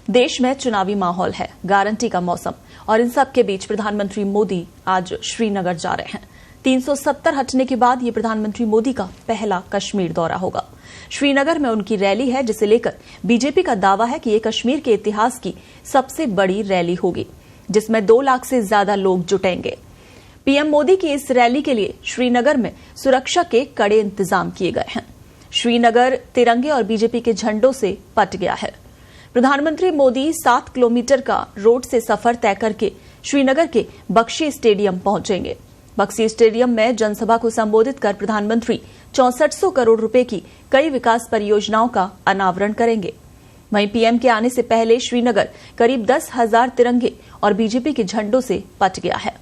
देश में चुनावी माहौल है, गारंटी का मौसम और इन सब के बीच प्रधानमंत्री मोदी आज श्रीनगर जा रहे हैं। 370 हटने के बाद ये प्रधानमंत्री मोदी का पहला कश्मीर दौरा होगा। श्रीनगर में उनकी रैली है, जिसे लेकर बीजेपी का दावा है कि ये कश्मीर के इतिहास की सबसे बड़ी रैली होगी, जिसमें 2 लाख से ज्यादा लोग जुटेंगे। पीएम मोदी की इस रैली के लिए श्रीनगर में सुरक्षा के कड़े इंतजाम किए गए हैं। श्रीनगर तिरंगे और बीजेपी के झंडों से पट गया है। प्रधानमंत्री मोदी 7 किलोमीटर का रोड से सफर तय करके श्रीनगर के बख्शी स्टेडियम पहुंचेंगे। बख्शी स्टेडियम में जनसभा को संबोधित कर प्रधानमंत्री 6400 करोड़ रुपए की कई विकास परियोजनाओं का अनावरण करेंगे। वहीं पीएम के आने से पहले श्रीनगर करीब 10,000 तिरंगे और बीजेपी के झंडों से पट गया है।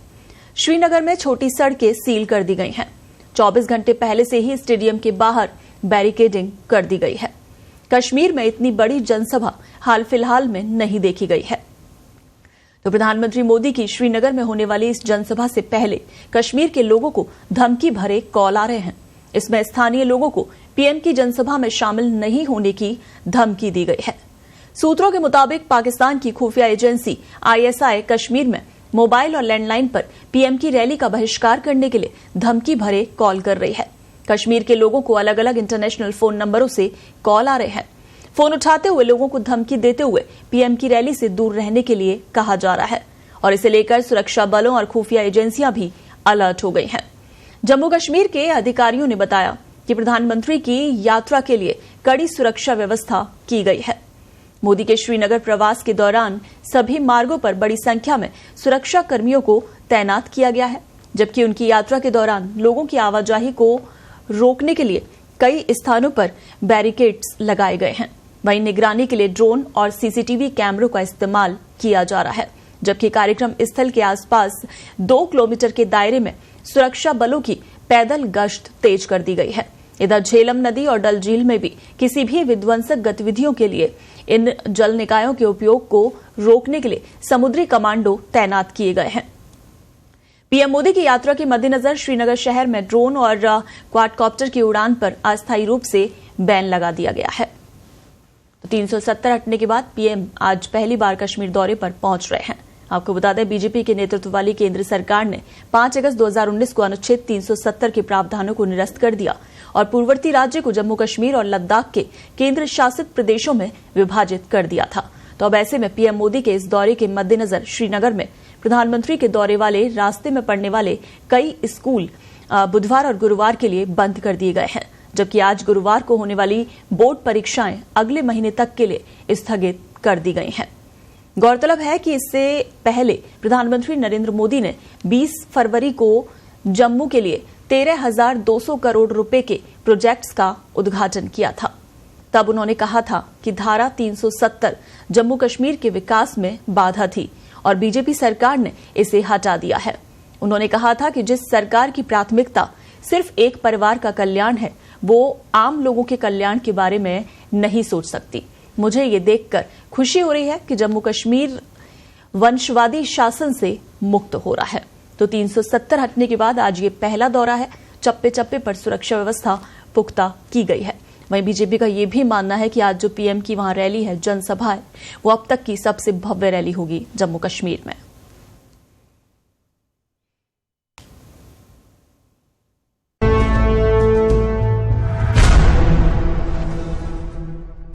श्रीनगर में छोटी सड़कें सील कर दी गई हैं। 24 घंटे पहले से ही स्टेडियम के बाहर बैरिकेडिंग कर दी गई है। कश्मीर में इतनी बड़ी जनसभा हाल फिलहाल में नहीं देखी गई है। तो प्रधानमंत्री मोदी की श्रीनगर में होने वाली इस जनसभा से पहले कश्मीर के लोगों को धमकी भरे कॉल आ रहे हैं। इसमें स्थानीय लोगों को पीएम की जनसभा में शामिल नहीं होने की धमकी दी गई है। सूत्रों के मुताबिक पाकिस्तान की खुफिया एजेंसी आईएसआई कश्मीर में मोबाइल और लैंडलाइन पर पीएम की रैली का बहिष्कार करने के लिए धमकी भरे कॉल कर रही है। कश्मीर के लोगों को अलग अलग इंटरनेशनल फोन नंबरों से कॉल आ रहे हैं। फोन उठाते हुए लोगों को धमकी देते हुए पीएम की रैली से दूर रहने के लिए कहा जा रहा है और इसे लेकर सुरक्षा बलों और खुफिया एजेंसियां भी अलर्ट हो गई हैं। जम्मू कश्मीर के अधिकारियों ने बताया कि प्रधानमंत्री की यात्रा के लिए कड़ी सुरक्षा व्यवस्था की गई है। मोदी के श्रीनगर प्रवास के दौरान सभी मार्गों पर बड़ी संख्या में सुरक्षा कर्मियों को तैनात किया गया है, जबकि उनकी यात्रा के दौरान लोगों की आवाजाही को रोकने के लिए कई स्थानों पर बैरिकेड्स लगाए गए हैं। वहीं निगरानी के लिए ड्रोन और सीसीटीवी कैमरों का इस्तेमाल किया जा रहा है, जबकि कार्यक्रम स्थल के आसपास 2 किलोमीटर के दायरे में सुरक्षा बलों की पैदल गश्त तेज कर दी गई है। इधर झेलम नदी और डल झील में भी किसी भी विध्वंसक गतिविधियों के लिए इन जल निकायों के उपयोग को रोकने के लिए समुद्री कमांडो तैनात किए गए हैं। पीएम मोदी की यात्रा के मद्देनजर श्रीनगर शहर में ड्रोन और क्वाडकॉप्टर की उड़ान पर अस्थायी रूप से बैन लगा दिया गया है। तो 370 हटने के बाद पीएम आज पहली बार कश्मीर दौरे पर पहुंच रहे हैं। आपको बता दें, बीजेपी के नेतृत्व वाली केंद्र सरकार ने 5 अगस्त 2019 को अनुच्छेद 370 के प्रावधानों को निरस्त कर दिया और पूर्ववर्ती राज्य को जम्मू कश्मीर और लद्दाख के केंद्र शासित प्रदेशों में विभाजित कर दिया था। तो अब ऐसे में पीएम मोदी के इस दौरे के मद्देनजर श्रीनगर में प्रधानमंत्री के दौरे वाले रास्ते में पड़ने वाले कई स्कूल बुधवार और गुरुवार के लिए बंद कर दिए गए हैं, जबकि आज गुरुवार को होने वाली बोर्ड परीक्षाएं अगले महीने तक के लिए स्थगित कर दी गई हैं। गौरतलब है कि इससे पहले प्रधानमंत्री नरेंद्र मोदी ने 20 फरवरी को जम्मू के लिए 13,200 करोड़ रुपए के प्रोजेक्ट्स का उद्घाटन किया था। तब उन्होंने कहा था कि धारा 370 जम्मू कश्मीर के विकास में बाधा थी और बीजेपी सरकार ने इसे हटा दिया है। उन्होंने कहा था कि जिस सरकार की प्राथमिकता सिर्फ एक परिवार का कल्याण है, वो आम लोगों के कल्याण के बारे में नहीं सोच सकती। मुझे ये देखकर खुशी हो रही है कि जम्मू कश्मीर वंशवादी शासन से मुक्त हो रहा है। तो 370 हटने के बाद आज ये पहला दौरा है। चप्पे चप्पे पर सुरक्षा व्यवस्था पुख्ता की गई है। वहीं बीजेपी का ये भी मानना है कि आज जो पीएम की वहां रैली है, जनसभा है, वो अब तक की सबसे भव्य रैली होगी जम्मू कश्मीर में।